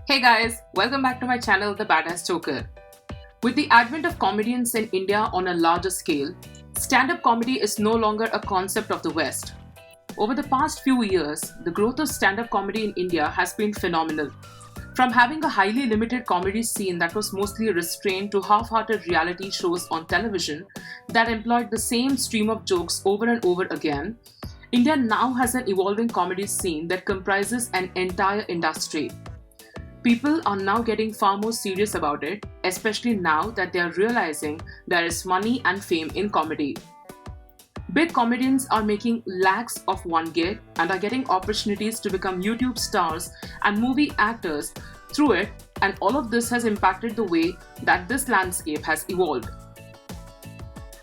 Hey guys, welcome back to my channel, The Badass Joker. With the advent of comedians in India on a larger scale, stand-up comedy is no longer a concept of the West. Over the past few years, the growth of stand-up comedy in India has been phenomenal. From having a highly limited comedy scene that was mostly restrained to half-hearted reality shows on television that employed the same stream of jokes over and over again, India now has an evolving comedy scene that comprises an entire industry. People are now getting far more serious about it, especially now that they are realizing there is money and fame in comedy. Big comedians are making lakhs of one gig and are getting opportunities to become YouTube stars and movie actors through it, and all of this has impacted the way that this landscape has evolved.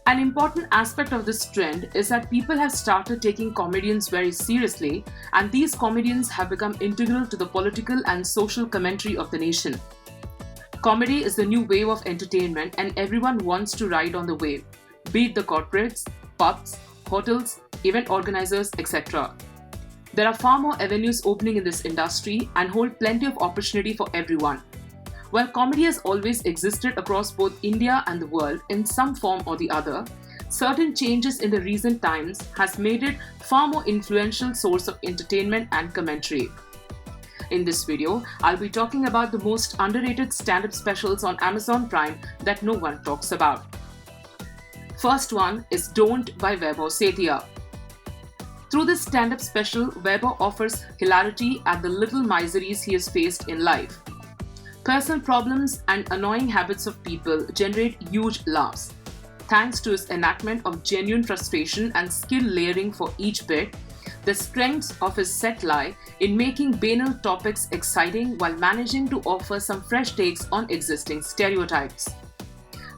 An important aspect of this trend is that people have started taking comedians very seriously, and these comedians have become integral to the political and social commentary of the nation. Comedy is the new wave of entertainment, and everyone wants to ride on the wave, be it the corporates, pubs, hotels, event organizers, etc. There are far more avenues opening in this industry and hold plenty of opportunity for everyone. While comedy has always existed across both India and the world in some form or the other, certain changes in the recent times has made it far more influential source of entertainment and commentary. In this video, I'll be talking about the most underrated stand-up specials on Amazon Prime that no one talks about. First one is Don't by Vaibhav Sethia. Through this stand-up special, Vaibhav offers hilarity at the little miseries he has faced in life. Personal problems and annoying habits of people generate huge laughs. Thanks to his enactment of genuine frustration and skill layering for each bit, the strengths of his set lie in making banal topics exciting while managing to offer some fresh takes on existing stereotypes.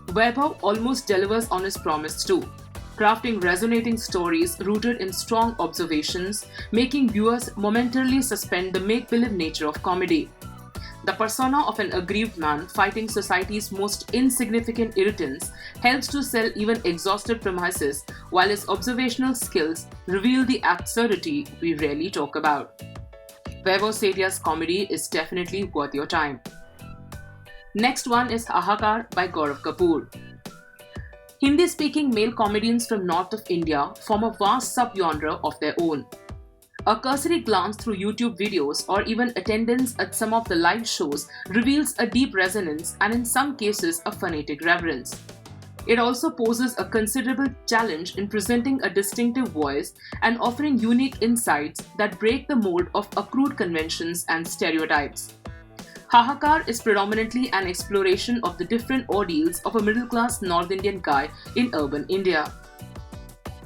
Vaibhav almost delivers on his promise too, crafting resonating stories rooted in strong observations, making viewers momentarily suspend the make-believe nature of comedy. The persona of an aggrieved man fighting society's most insignificant irritants helps to sell even exhausted premises, while his observational skills reveal the absurdity we rarely talk about. Vaibhav Sethia's comedy is definitely worth your time. Next one is Hahakar by Gaurav Kapoor. Hindi-speaking male comedians from north of India form a vast subgenre of their own. A cursory glance through YouTube videos or even attendance at some of the live shows reveals a deep resonance and in some cases a phonetic reverence. It also poses a considerable challenge in presenting a distinctive voice and offering unique insights that break the mold of accrued conventions and stereotypes. Hahakar is predominantly an exploration of the different ordeals of a middle-class North Indian guy in urban India.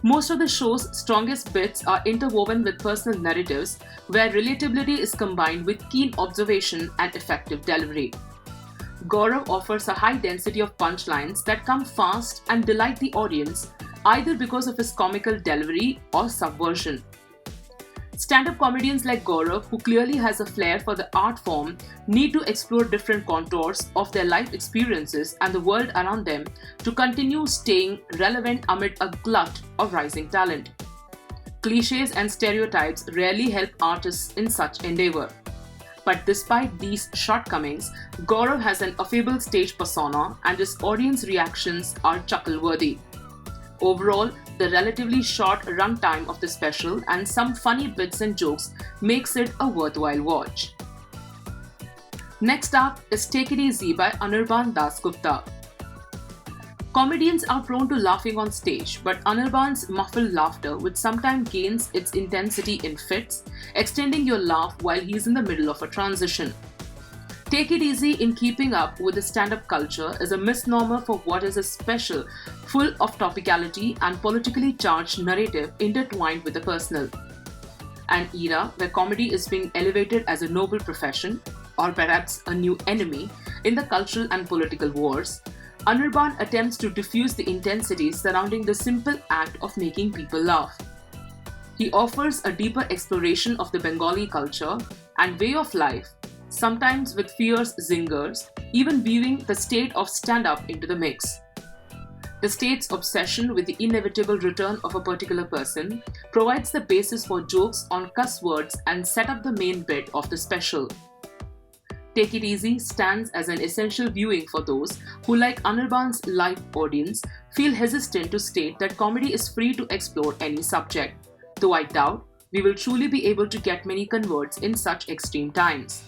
Most of the show's strongest bits are interwoven with personal narratives where relatability is combined with keen observation and effective delivery. Gaurav offers a high density of punchlines that come fast and delight the audience either because of his comical delivery or subversion. Stand-up comedians like Gaurav, who clearly has a flair for the art form, need to explore different contours of their life experiences and the world around them to continue staying relevant amid a glut of rising talent. Clichés and stereotypes rarely help artists in such endeavor. But despite these shortcomings, Gaurav has an affable stage persona and his audience reactions are chuckle-worthy. Overall, the relatively short runtime of the special and some funny bits and jokes makes it a worthwhile watch. Next up is Take It Easy by Anirban Dasgupta. Comedians are prone to laughing on stage, but Anirban's muffled laughter which sometimes gains its intensity in fits, extending your laugh while he's in the middle of a transition. Take It Easy in keeping up with the stand-up culture is a misnomer for what is a special, full of topicality and politically charged narrative intertwined with the personal. An era where comedy is being elevated as a noble profession, or perhaps a new enemy, in the cultural and political wars, Anirban attempts to diffuse the intensity surrounding the simple act of making people laugh. He offers a deeper exploration of the Bengali culture and way of life, sometimes with fierce zingers, even weaving the state of stand-up into the mix. The state's obsession with the inevitable return of a particular person provides the basis for jokes on cuss words and set up the main bit of the special. Take It Easy stands as an essential viewing for those who, like Anirban's live audience, feel hesitant to state that comedy is free to explore any subject, though I doubt we will truly be able to get many converts in such extreme times.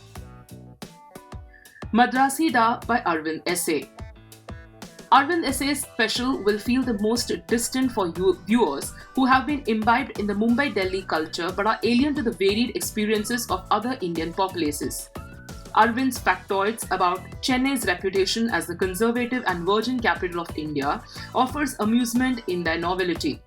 Madrasi Da by Arvind Essay. Arvind Essay's special will feel the most distant for viewers who have been imbibed in the Mumbai-Delhi culture but are alien to the varied experiences of other Indian populaces. Arvind's factoids about Chennai's reputation as the conservative and virgin capital of India offers amusement in their novelty.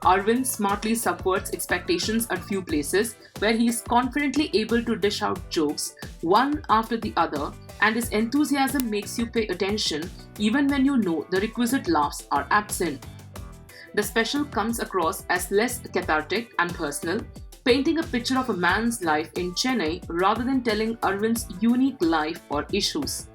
Arvind smartly subverts expectations at few places where he is confidently able to dish out jokes one after the other, and his enthusiasm makes you pay attention even when you know the requisite laughs are absent. The special comes across as less cathartic and personal, painting a picture of a man's life in Chennai rather than telling Arvind's unique life or issues.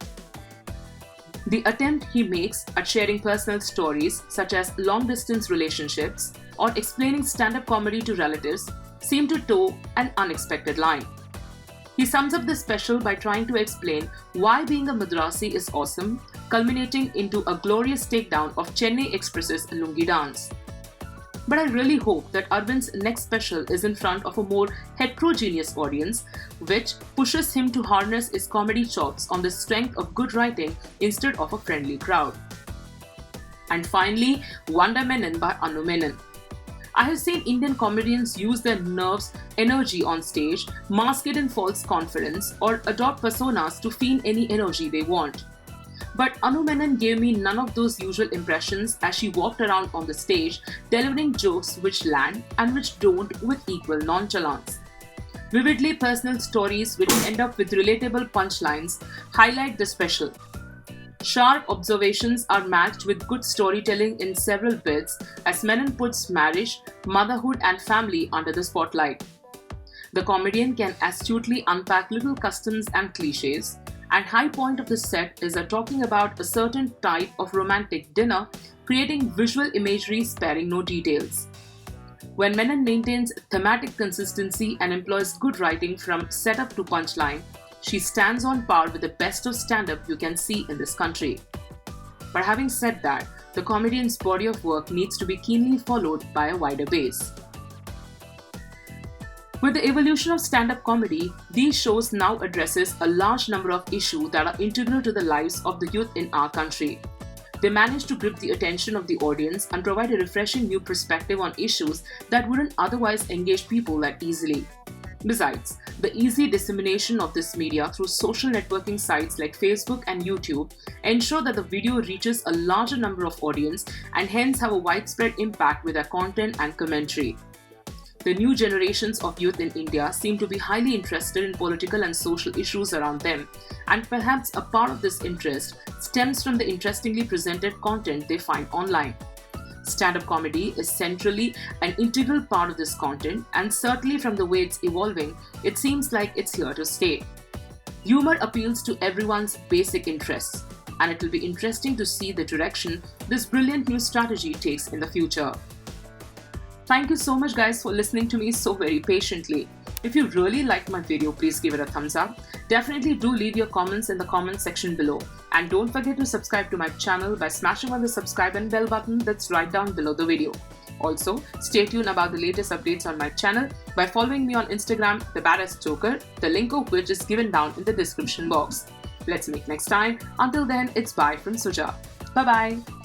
The attempt he makes at sharing personal stories such as long-distance relationships or explaining stand-up comedy to relatives seem to toe an unexpected line. He sums up the special by trying to explain why being a Madrasi is awesome, culminating into a glorious takedown of Chennai Express's lungi dance. But I really hope that Arvind's next special is in front of a more heterogeneous audience, which pushes him to harness his comedy chops on the strength of good writing instead of a friendly crowd. And finally, Vanda Menon by Anu Menon. I have seen Indian comedians use their nerves, energy on stage, mask it in false confidence, or adopt personas to feign any energy they want. But Anu Menon gave me none of those usual impressions as she walked around on the stage, delivering jokes which land and which don't with equal nonchalance. Vividly personal stories which end up with relatable punchlines highlight the special. Sharp observations are matched with good storytelling in several bits as Menon puts marriage, motherhood and family under the spotlight. The comedian can astutely unpack little customs and cliches, and high point of the set is talking about a certain type of romantic dinner, creating visual imagery sparing no details. When Menon maintains thematic consistency and employs good writing from setup to punchline, she stands on par with the best of stand-up you can see in this country. But having said that, the comedian's body of work needs to be keenly followed by a wider base. With the evolution of stand-up comedy, these shows now addresses a large number of issues that are integral to the lives of the youth in our country. They manage to grip the attention of the audience and provide a refreshing new perspective on issues that wouldn't otherwise engage people that easily. Besides, the easy dissemination of this media through social networking sites like Facebook and YouTube ensure that the video reaches a larger number of audience and hence have a widespread impact with their content and commentary. The new generations of youth in India seem to be highly interested in political and social issues around them, and perhaps a part of this interest stems from the interestingly presented content they find online. Stand-up comedy is centrally an integral part of this content, and certainly from the way it's evolving, it seems like it's here to stay. Humor appeals to everyone's basic interests, and it will be interesting to see the direction this brilliant new strategy takes in the future. Thank you so much guys for listening to me so very patiently. If you really liked my video, please give it a thumbs up. Definitely do leave your comments in the comment section below. And don't forget to subscribe to my channel by smashing on the subscribe and bell button that's right down below the video. Also, stay tuned about the latest updates on my channel by following me on Instagram, The Badass Joker, the link of which is given down in the description box. Let's meet next time. Until then, it's bye from Suja. Bye bye.